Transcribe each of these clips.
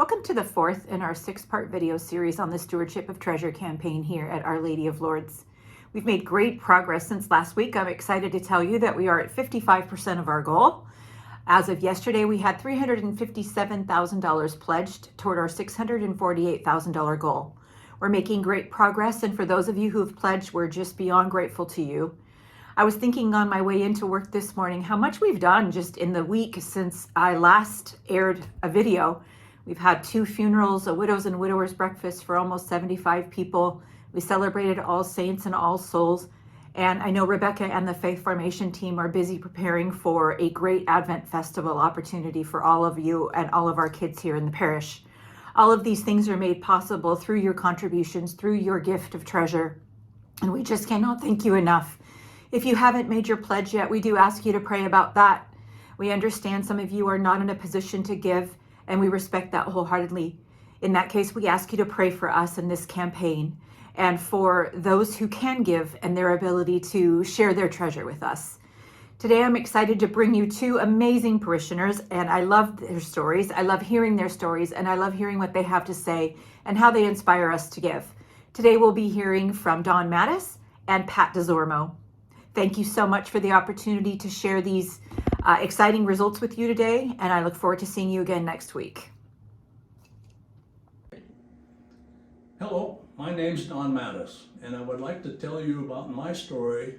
Welcome to the fourth in our six-part video series on the Stewardship of Treasure campaign here at Our Lady of Lourdes. We've made great progress since last week. I'm excited to tell you that we are at 55% of our goal. As of yesterday, we had $357,000 pledged toward our $648,000 goal. We're making great progress, and for those of you who have pledged, we're just beyond grateful to you. I was thinking on my way into work this morning how much we've done just in the week since I last aired a video. We've had 2 funerals, a widows and widowers breakfast for almost 75 people. We celebrated All Saints and All Souls. And I know Rebecca and the Faith Formation team are busy preparing for a great Advent Festival opportunity for all of you and all of our kids here in the parish. All of these things are made possible through your contributions, through your gift of treasure. And we just cannot thank you enough. If you haven't made your pledge yet, we do ask you to pray about that. We understand some of you are not in a position to give, and we respect that wholeheartedly. In that case, we ask you to pray for us in this campaign and for those who can give and their ability to share their treasure with us. Today, I'm excited to bring you 2 amazing parishioners, and I love their stories. I love hearing their stories, and I love hearing what they have to say and how they inspire us to give. Today, we'll be hearing from Don Mattis and Pat DeZormo. Thank you so much for the opportunity to share these exciting results with you today, and I look forward to seeing you again next week. Hello, my name's Don Mattis, and I would like to tell you about my story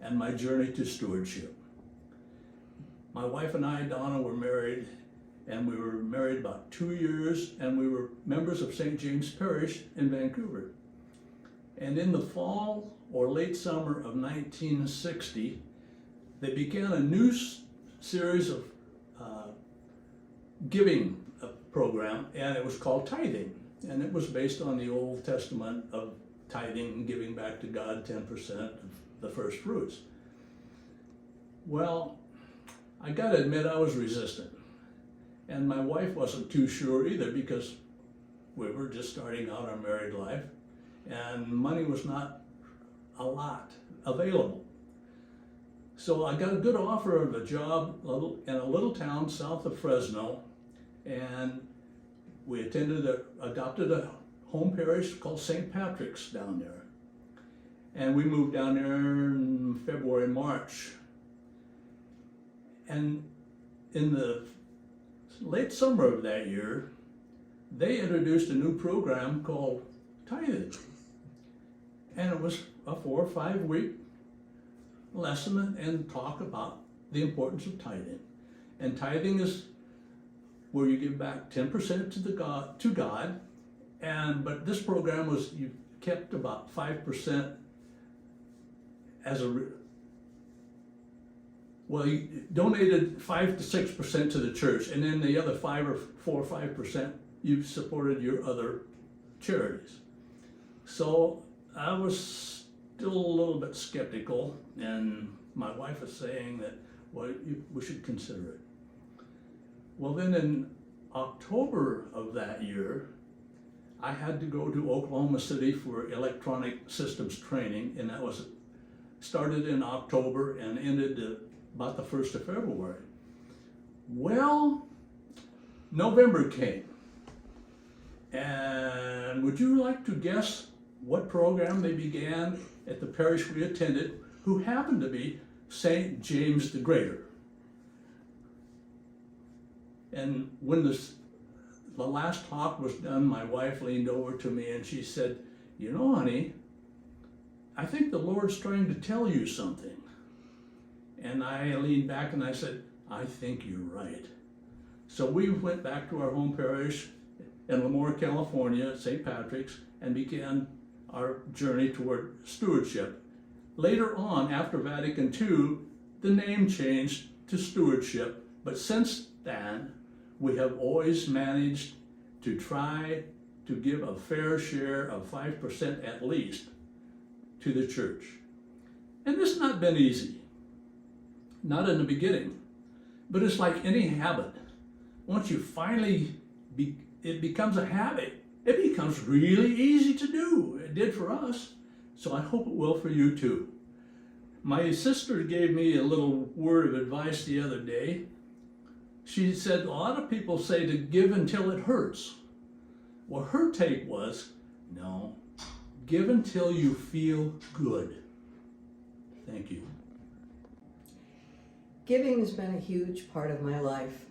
and my journey to stewardship. My wife and I, Donna, were married, and we were married about 2 years, and we were members of St. James Parish in Vancouver. And in the fall or late summer of 1960, they began a new series of giving program, and it was called tithing. And it was based on the Old Testament of tithing and giving back to God 10% of the first fruits. Well, I gotta admit I was resistant. And my wife wasn't too sure either, because we were just starting out our married life and money was not a lot available. So I got a good offer of a job in a little town south of Fresno, and we adopted a home parish called St. Patrick's down there. And we moved down there in February, March. And in the late summer of that year, they introduced a new program called tithing. And it was a 4 or 5 week lesson and talk about the importance of tithing. And tithing is where you give back 10% to God, but this program was, you kept about 5% as you donated 5 to 6% to the church, and then the other 4 or 5% you supported your other charities. So I was still a little bit skeptical, and my wife was saying that, well, we should consider it. Well, then in October of that year, I had to go to Oklahoma City for electronic systems training, and that was started in October and ended about the 1st of February. Well, November came, and would you like to guess what program they began at the parish we attended, who happened to be St. James the Greater? And when the last talk was done, my wife leaned over to me and she said, "You know, honey, I think the Lord's trying to tell you something." And I leaned back and I said, "I think you're right." So we went back to our home parish in Lemoore, California, at St. Patrick's, and began our journey toward stewardship. Later on, after Vatican II, the name changed to Stewardship, but since then, we have always managed to try to give a fair share of 5% at least to the church. And this has not been easy, not in the beginning, but it's like any habit. Once you finally, it becomes a habit, it becomes really easy to do. It did for us, so I hope it will for you too. My sister gave me a little word of advice the other day. She said, a lot of people say to give until it hurts. Well, her take was, no, give until you feel good. Thank you. Giving has been a huge part of my life.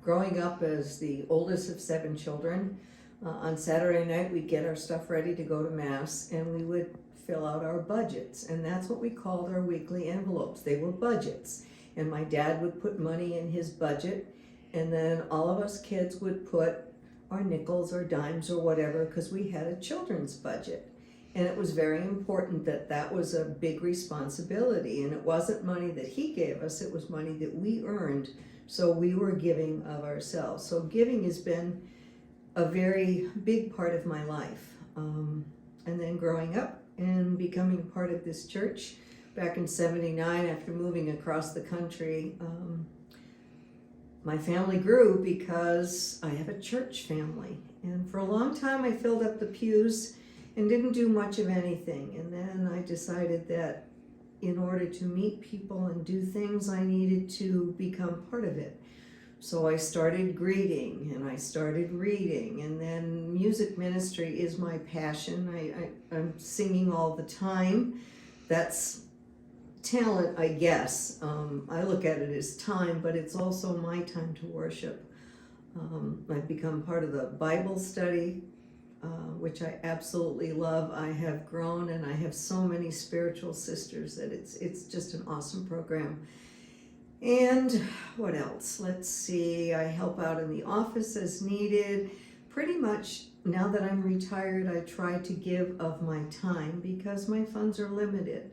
Growing up as the oldest of 7 children, on Saturday night we'd get our stuff ready to go to Mass, and we would fill out our budgets, and that's what we called our weekly envelopes. They were budgets, and my dad would put money in his budget, and then all of us kids would put our nickels or dimes or whatever, because we had a children's budget. And it was very important that that was a big responsibility, and it wasn't money that he gave us, it was money that we earned, so we were giving of ourselves. So giving has been a very big part of my life. And then growing up and becoming part of this church back in '79, after moving across the country, my family grew because I have a church family. And for a long time I filled up the pews and didn't do much of anything. And then I decided that in order to meet people and do things, I needed to become part of it. So I started greeting and I started reading, and then music ministry is my passion. I'm singing all the time. That's talent, I guess. I look at it as time, but it's also my time to worship. I've become part of the Bible study, which I absolutely love. I have grown, and I have so many spiritual sisters that it's just an awesome program. And what else? Let's see, I help out in the office as needed. Pretty much now that I'm retired, I try to give of my time because my funds are limited.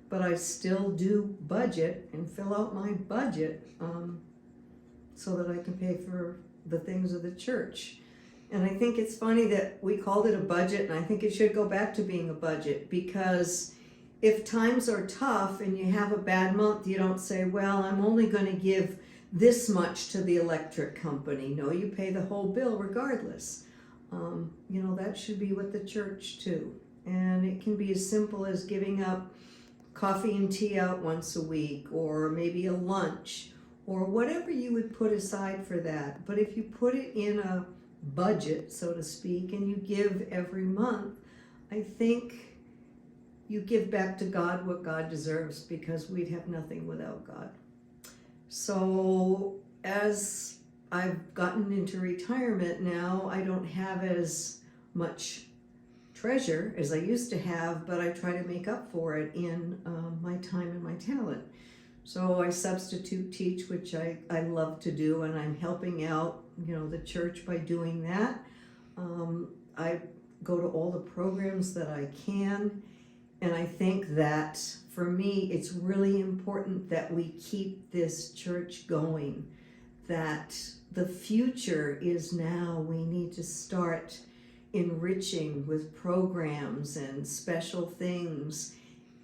But I still do budget and fill out my budget so that I can pay for the things of the church. And I think it's funny that we called it a budget, and I think it should go back to being a budget, because if times are tough and you have a bad month, you don't say, well, I'm only going to give this much to the electric company. No, you pay the whole bill regardless. That should be with the church too. And it can be as simple as giving up coffee and tea out once a week, or maybe a lunch, or whatever you would put aside for that. But if you put it in a budget, so to speak, and you give every month, I think you give back to God what God deserves, because we'd have nothing without God. So as I've gotten into retirement now, I don't have as much treasure as I used to have, but I try to make up for it in my time and my talent. So I substitute teach, which I love to do, and I'm helping out the church by doing that. I go to all the programs that I can. And I think that for me, it's really important that we keep this church going, that the future is now. We need to start enriching with programs and special things.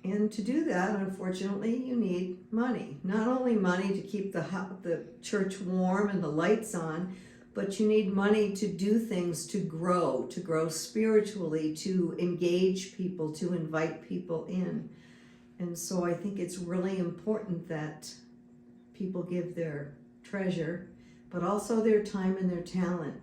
And to do that, unfortunately, you need money. Not only money to keep the church warm and the lights on, but you need money to do things, to grow spiritually, to engage people, to invite people in. And so I think it's really important that people give their treasure, but also their time and their talent.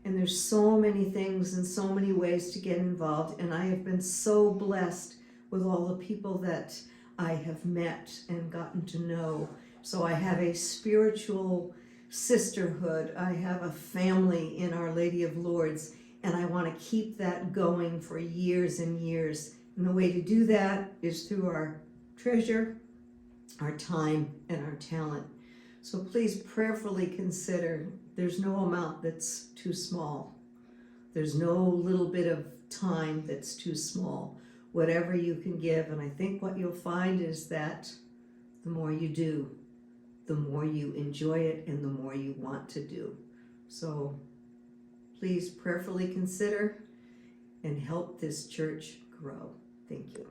And there's so many things and so many ways to get involved. And I have been so blessed with all the people that I have met and gotten to know. So I have a spiritual sisterhood. I have a family in Our Lady of Lourdes, and I want to keep that going for years and years. And the way to do that is through our treasure, our time, and our talent. So please prayerfully consider, there's no amount that's too small. There's no little bit of time that's too small. Whatever you can give, and I think what you'll find is that the more you do, the more you enjoy it and the more you want to do. So please prayerfully consider and help this church grow. Thank you.